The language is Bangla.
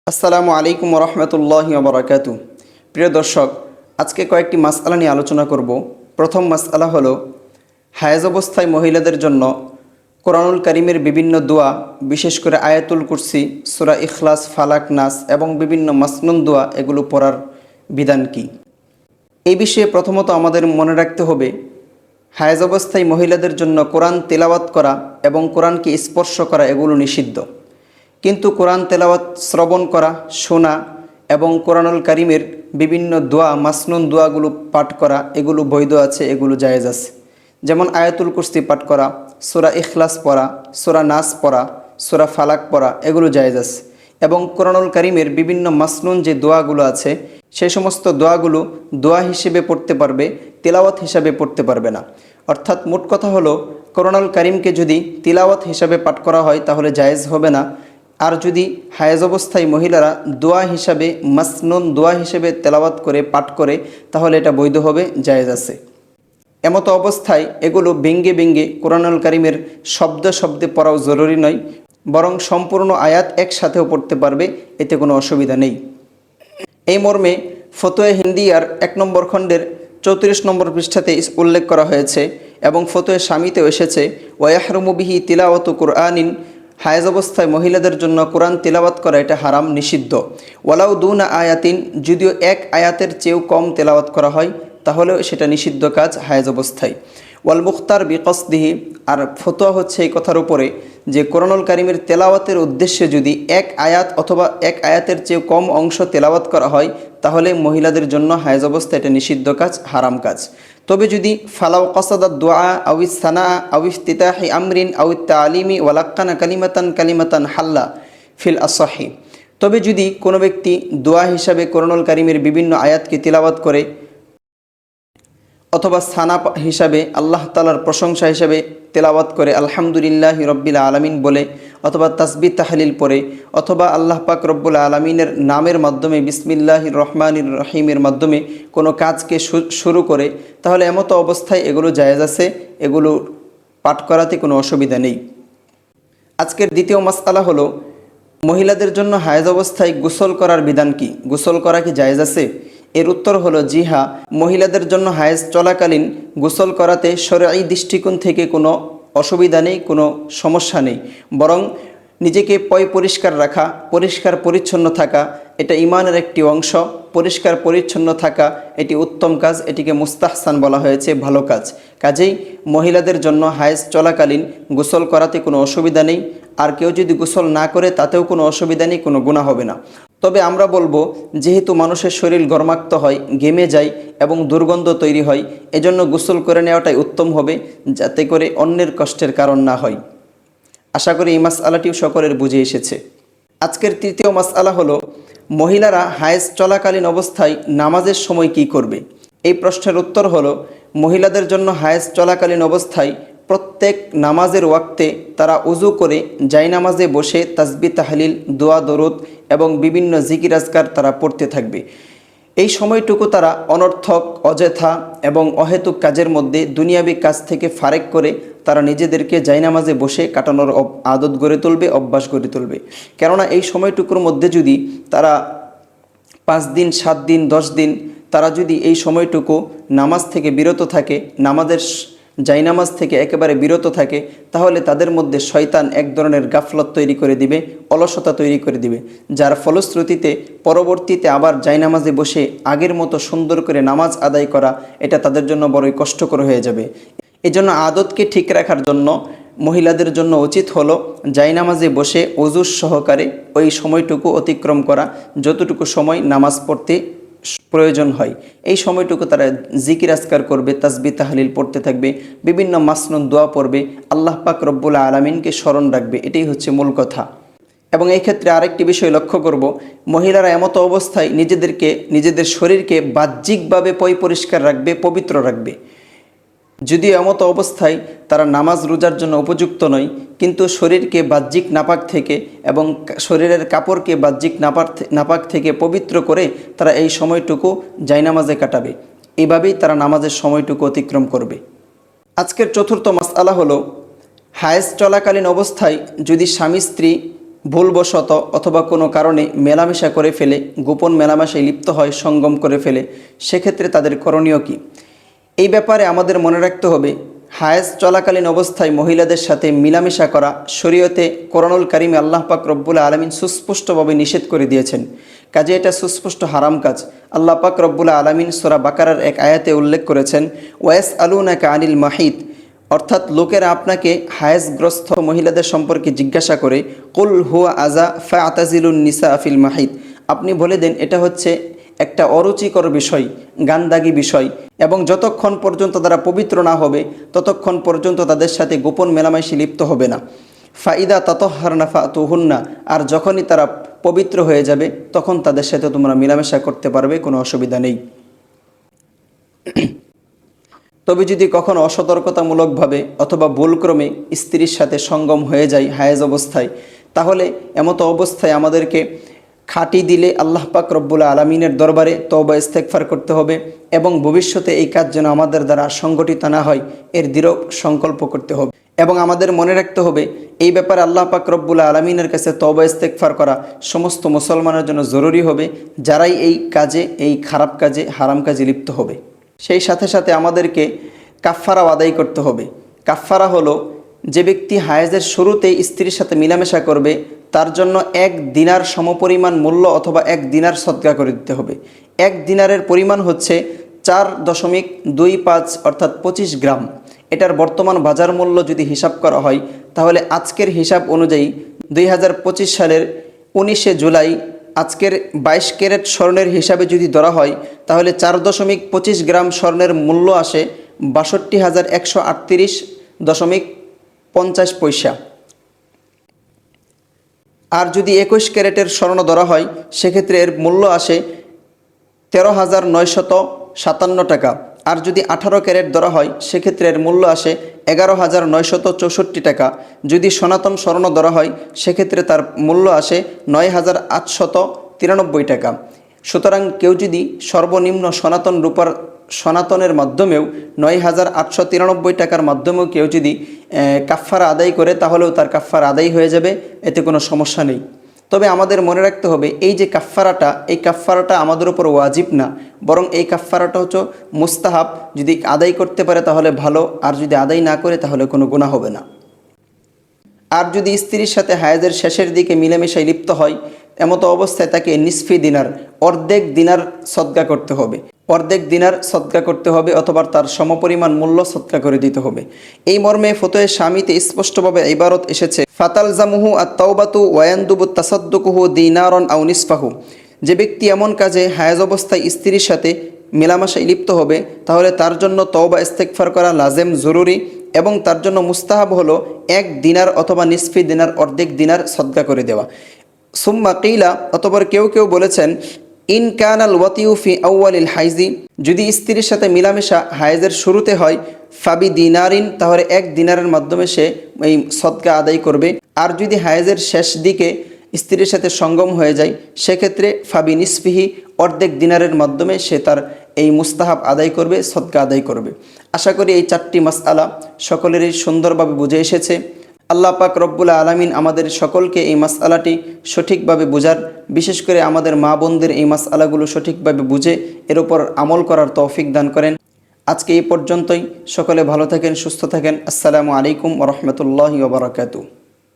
আসসালামু আলাইকুম রহমতুল্লাহি ওয়া বারাকাতু। প্রিয় দর্শক, আজকে কয়েকটি মাসআলা নিয়ে আলোচনা করব। প্রথম মাসআলা হলো হায়েজ অবস্থায় মহিলাদের জন্য কোরআনুল কারীমের বিভিন্ন দোয়া, বিশেষ করে আয়াতুল কুরসি, সূরা ইখলাস, ফালাক, নাস এবং বিভিন্ন মাসনুন দোয়া এগুলো পড়ার বিধান কি। এই বিষয়ে প্রথমত আমাদের মনে রাখতে হবে হায়েজ অবস্থায় মহিলাদের জন্য কোরআন তেলাওয়াত করা এবং কোরআনকে স্পর্শ করা এগুলো নিষিদ্ধ। কিন্তু কোরআন তেলাওয়াত শ্রবণ করা, শোনা এবং কোরআনুল কারীমের বিভিন্ন দোয়া, মাসনুন দোয়াগুলো পাঠ করা এগুলো বৈধ আছে, এগুলো জায়েজ আছে। যেমন আয়াতুল কুরসি পাঠ করা, সূরা ইখলাস পড়া, সূরা নাস পড়া, সূরা ফালাক পড়া এগুলো জায়েজ আছে। এবং কোরআনুল কারীমের বিভিন্ন মাসনুন যে দোয়াগুলো আছে সেই সমস্ত দোয়াগুলো দোয়া হিসেবে পড়তে পারবে, তেলাওয়াত হিসাবে পড়তে পারবে না। অর্থাৎ মোট কথা হলো কোরআনুল কারীমকে যদি তিলাওয়াত হিসাবে পাঠ করা হয় তাহলে জায়েজ হবে না। আর যদি হায়েজ অবস্থায় মহিলারা দোয়া হিসাবে, মাসনুন দোয়া হিসেবে তেলাওয়াত করে পাঠ করে তাহলে এটা বৈধ হবে, জায়েজ আছে। এমতো অবস্থায় এগুলো ব্যঙ্গে ব্যঙ্গে কোরআনুল কারীমের শব্দে শব্দে পড়াও জরুরি নয়, বরং সম্পূর্ণ আয়াত একসাথেও পড়তে পারবে, এতে কোনো অসুবিধা নেই। এই মর্মে ফতোয়া হিন্দিয়ার 1 নম্বর খণ্ডের 34 নম্বর পৃষ্ঠাতে উল্লেখ করা হয়েছে এবং ফতোয়া শামীতেও এসেছে, ওয়াহরুমু বিহি তিলাওয়াতু কুরআনিন, হায়েজ অবস্থায় মহিলাদের জন্য কোরআন তিলাওয়াত করা এটা হারাম, নিষিদ্ধ। ওয়ালাউ দুনা আয়াতিন, যদিও এক আয়াতের চেয়েও কম তেলাওয়াত করা হয় তাহলেও সেটা নিষিদ্ধ কাজ হায়েজ অবস্থায়। ওয়াল মুখতার বিকসদিহি, আর ফতোয়া হচ্ছে এই কথার উপরে যে কোরআনুল কারীমের তেলাওয়াতের উদ্দেশ্যে যদি এক আয়াত অথবা এক আয়াতের চেয়ে কম অংশ তেলাওয়াত করা হয় তাহলে মহিলাদের জন্য হায়েজ অবস্থায় এটা নিষিদ্ধ কাজ, হারাম কাজ। তবে যদি ফালাও কসাদাত দোয়া আউই সানা আউই ইফতিতাহি আমরিন আউই তালিমি ওয়ালাক্কানা কালিমাতান হাল্লা ফিল আসহি, তবে যদি কোনো ব্যক্তি দোয়া হিসাবে কোরআনুল কারীমের বিভিন্ন আয়াতকে তিলাওয়াত করে অথবা সানা হিসাবে আল্লাহ তাআলার প্রশংসা হিসাবে তেলাওয়াত করে আলহামদুলিল্লাহি রব্বিল আলামিন বলে, অথবা তাসবিহ তাহলিল পড়ে, অথবা আল্লাহ পাক রব্বুল আলামিনের নামের মাধ্যমে বিসমিল্লাহির রহমানির রহিমের মাধ্যমে কোনো কাজকে শুরু করে, তাহলে এমতো অবস্থায় এগুলো জায়েজ আছে, এগুলো পাঠ করাতে কোনো অসুবিধা নেই। আজকের দ্বিতীয় মাসআলা হলো মহিলাদের জন্য হায়েজ অবস্থায় গোসল করার বিধান কি। গোসল করা কি জায়েজ আছে? এর উত্তর হলো জি হ্যাঁ, মহিলাদের জন্য হায়েজ চলাকালীন গোসল করাতে শরঈ দৃষ্টিকোণ থেকে কোনো অসুবিধা নেই, কোনো সমস্যা নেই। বরং নিজেকে পরিষ্কার রাখা, পরিষ্কার পরিচ্ছন্ন থাকা এটা ঈমানের একটি অংশ। পরিষ্কার পরিচ্ছন্ন থাকা এটি উত্তম কাজ, এটিকে মুস্তাহসান বলা হয়েছে, ভালো কাজ। কাজেই মহিলাদের জন্য হায়েজ চলাকালীন গোসল করাতে কোনো অসুবিধা নেই। আর কেউ যদি গোসল না করে তাতেও কোনো অসুবিধা নেই, কোনো গুনাহ হবে না। তবে আমরা বলবো, যেহেতু মানুষের শরীর গরমাক্ত হয়, ঘেমে যায় এবং দুর্গন্ধ তৈরি হয়, এজন্য গোসল করে নেওয়াটাই উত্তম হবে, যাতে করে অন্যের কষ্টের কারণ না হয়। আশা করি এই মাসআলাটিও সকলের বুঝে এসেছে। আজকের তৃতীয় মাসআলা হলো মহিলারা হায়েজ চলাকালীন অবস্থায় নামাজের সময় কি করবে। এই প্রশ্নের উত্তর হলো মহিলাদের জন্য হায়েজ চলাকালীন অবস্থায় প্রত্যেক নামাজের ওয়াক্তে তারা উজু করে জায়নামাজে বসে তাসবিহ তাহলিল, দোয়া দরুদ এবং বিভিন্ন জিকির আজকার তারা পড়তে থাকবে। এই সময়টুকু তারা অনর্থক, অযথা এবং অহেতুক কাজের মধ্যে দুনিয়াবি কাজ থেকে ফারেক করে তারা নিজেদেরকে জায়নামাজে বসে কাটানোর আদত গড়ে তুলবে, অভ্যাস গড়ে তুলবে। কেননা এই সময়টুকুর মধ্যে যদি তারা 5 দিন, 7 দিন, 10 দিন তারা যদি এই সময়টুকু নামাজ থেকে বিরত থাকে, জায়নামাজ থেকে একেবারে বিরত থাকে, তাহলে তাদের মধ্যে শয়তান এক ধরনের গাফলত তৈরি করে দিবে, অলসতা তৈরি করে দিবে, যার ফলশ্রুতিতে পরবর্তীতে আবার জায়নামাজে বসে আগের মতো সুন্দর করে নামাজ আদায় করা এটা তাদের জন্য বড়ই কষ্টকর হয়ে যাবে। এজন্য আদতকে ঠিক রাখার জন্য মহিলাদের জন্য উচিত হলো জায়নামাজে বসে ওযু সহকারে ওই সময়টুকু অতিক্রম করা, যতটুকু সময় নামাজ পড়তে প্রয়োজন হয়। এই সময়টুকু তারা জিকির আজকার করবে, তাসবিহ তাহলিল পড়তে থাকবে, বিভিন্ন মাসনুন দোয়া পড়বে, আল্লাহ পাক রব্বুল আলামিনকে স্মরণ রাখবে, এটাই হচ্ছে মূল কথা। এবং এই ক্ষেত্রে আরেকটি বিষয় লক্ষ্য করব, মহিলারা এমতো অবস্থায় নিজেদের শরীরকে বাহ্যিকভাবে পরিষ্কার রাখবে, পবিত্র রাখবে। যদিও এমতো অবস্থায় তারা নামাজ রোজার জন্য উপযুক্ত নয়, কিন্তু শরীরকে বাহ্যিক নাপাক থেকে এবং শরীরের কাপড়কে বাহ্যিক নাপাক থেকে পবিত্র করে তারা এই সময়টুকু জায়নামাজে কাটাবে। এইভাবেই তারা নামাজের সময়টুকু অতিক্রম করবে। আজকের চতুর্থ মাসআলা হলো হায়েজ চলাকালীন অবস্থায় যদি স্বামী স্ত্রী ভুলবশত অথবা কোনো কারণে মেলামেশা করে ফেলে, গোপন মেলামেশায় লিপ্ত হয়, সঙ্গম করে ফেলে, সেক্ষেত্রে তাদের করণীয় কী? এই ব্যাপারে আমাদের মনে রাখতে হবে, হায়েজ চলাকালীন অবস্থায় মহিলাদের সাথে মিলামেশা করা শরীয়তে কোরআনুল কারিমে আল্লাহ পাক রব্বুল আলামিন সুস্পষ্টভাবে নিষেধ করে দিয়েছেন। কাজে এটা সুস্পষ্ট হারাম কাজ। আল্লাহ পাক রব্বুল আলামিন সূরা বাকারার এক আয়াতে উল্লেখ করেছেন, ওয়াস আলুনাকা আনিল মাহিদ, অর্থাৎ লোকেরা আপনাকে হায়েজগ্রস্ত মহিলাদের সম্পর্কে জিজ্ঞাসা করে, কুল হুয়া আজা ফাতাজিলুন নিসা ফিল মাহিদ, আপনি বলে দেন এটা হচ্ছে একটা অরুচিকর বিষয়, গান্দাগি বিষয়, এবং যতক্ষণ পর্যন্ত তারা পবিত্র না হবে ততক্ষণ পর্যন্ত তাদের সাথে গোপন মেলামেশায় লিপ্ত হবে না। ফাইদা তাতাহহারনা ফাতুহুন্না, আর যখনই তারা পবিত্র হয়ে যাবে তখন তাদের সাথে তোমরা মেলামেশা করতে পারবে, কোনো অসুবিধা নেই। তবে যদি কখনো অসতর্কতামূলকভাবে অথবা ভুলক্রমে স্ত্রীর সাথে সঙ্গম হয়ে যায় হায়েজ অবস্থায়, তাহলে এমতো অবস্থায় আমাদেরকে খাঁটি দিলে আল্লাহ পাক রব্বুল আলামিনের দরবারে তওবা ইস্তেগফার করতে হবে এবং ভবিষ্যতে এই কাজ যেন আমাদের দ্বারা সংগঠিত না হয় এর দৃঢ় সংকল্প করতে হবে। এবং আমাদের মনে রাখতে হবে, এই ব্যাপারে আল্লাহ পাক রব্বুল আলামিনের কাছে তওবা ইস্তেগফার করা সমস্ত মুসলমানের জন্য জরুরি হবে, যারাই এই কাজে, এই খারাপ কাজে, হারাম কাজে লিপ্ত হবে। সেই সাথে সাথে আমাদেরকে কাফফারাও আদায় করতে হবে। কাফফারা হলো, যে ব্যক্তি হায়েজের শুরুতেই স্ত্রীর সাথে মিলামেশা করবে তার জন্য 1 দিনার সমপরিমাণ মূল্য অথবা 1 দিনার সদকা করে দিতে হবে। 1 দিনারের পরিমাণ হচ্ছে 4.25 অর্থাৎ 25 গ্রাম। এটার বর্তমান বাজার মূল্য যদি হিসাব করা হয় তাহলে আজকের হিসাব অনুযায়ী 2025 সালের 19শে জুলাই আজকের 22 ক্যারেট স্বর্ণের হিসাবে যদি ধরা হয় তাহলে 4.25 গ্রাম স্বর্ণের মূল্য আসে 62,138.50 পয়সা। আর যদি 21 ক্যারেটের স্বর্ণ ধরা হয় সেক্ষেত্রে এর মূল্য আসে 13,957 টাকা। আর যদি 18 ক্যারেট ধরা হয় সেক্ষেত্রে এর মূল্য আসে 11,964 টাকা। যদি সনাতন স্বর্ণ ধরা হয় সেক্ষেত্রে তার মূল্য আসে 9,893 টাকা। সুতরাং কেউ যদি সর্বনিম্ন সনাতন রূপার সনাতনের মাধ্যমেও 9,893 টাকার মাধ্যমেও কেউ যদি কাফফারা আদায় করে তাহলেও তার কাফফারা আদায় হয়ে যাবে, এতে কোনো সমস্যা নেই। তবে আমাদের মনে রাখতে হবে, এই যে কাফফারাটা, এই কাফফারাটা আমাদের উপর ওয়াজিব না, বরং এই কাফফারাটা হচ্ছে মুস্তাহাব। যদি আদায় করতে পারে তাহলে ভালো, আর যদি আদায় না করে তাহলে কোনো গুনাহ হবে না। আর যদি স্ত্রীর সাথে হায়েজের শেষের দিকে মিলেমিশায় লিপ্ত হয়, এমতো অবস্থায় তাকে নিসফি দিনার, অর্ধেক দিনার সদকা করতে হবে। অর্ধেক দিনার সদকা করতে হবে অথবা তার সমপরিমাণ মূল্য সদকা করে দিতে হবে। এই মর্মে ফতোয়ে শামিতে স্পষ্টভাবে ইবারত এসেছে, ফাতালজামুহু আত-তাওবাতু ওয়া ইয়ানদুবু তাসাদ্দুকুহু দিনারন আও নিসফাহু। যে ব্যক্তি এমন কাজে হায়েজ অবস্থায় স্ত্রীর সাথে মেলামেশায় লিপ্ত হবে তাহলে তার জন্য তওবা ইস্তেগফার করা লাজেম, জরুরি, এবং তার জন্য মুস্তাহাব হলো 1 দিনার অথবা নিসফি দিনার, অর্ধেক দিনার সদকা করে দেওয়া। সুম্মা কিলা, অতঃপর কেউ কেউ বলেছেন, ইন কানাল ওয়াতিউ ফি আউয়ালিল হাইজি, যদি স্ত্রীর সাথে মিলামেশা হায়েজের শুরুতে হয়, ফাবি দিনারিন, তাহলে 1 দিনারের মাধ্যমে সে এই সদকা আদায় করবে। আর যদি হায়েজের শেষ দিকে স্ত্রীর সাথে সঙ্গম হয়ে যায় সেক্ষেত্রে ফাবি নিসফিহি, অর্ধেক দিনারের মাধ্যমে সে তার এই মুস্তাহাব আদায় করবে, সদকা আদায় করবে। আশা করি এই 4টি মাসআলা সকলেরই সুন্দরভাবে বুঝে এসেছে। আল্লাহ পাক রব্বুল আলামিন আমাদের সকলকে এই মাসআলাটি সঠিকভাবে বোঝার, বিশেষ করে আমাদের মা বোনদের এই মাসআলাগুলো সঠিকভাবে বুঝে এর উপর আমল করার তৌফিক দান করেন। আজকে এই পর্যন্তই। সকলে ভালো থাকেন, সুস্থ থাকেন। আসসালামু আলাইকুম ওয়া রাহমাতুল্লাহি ওয়া বারাকাতুহু।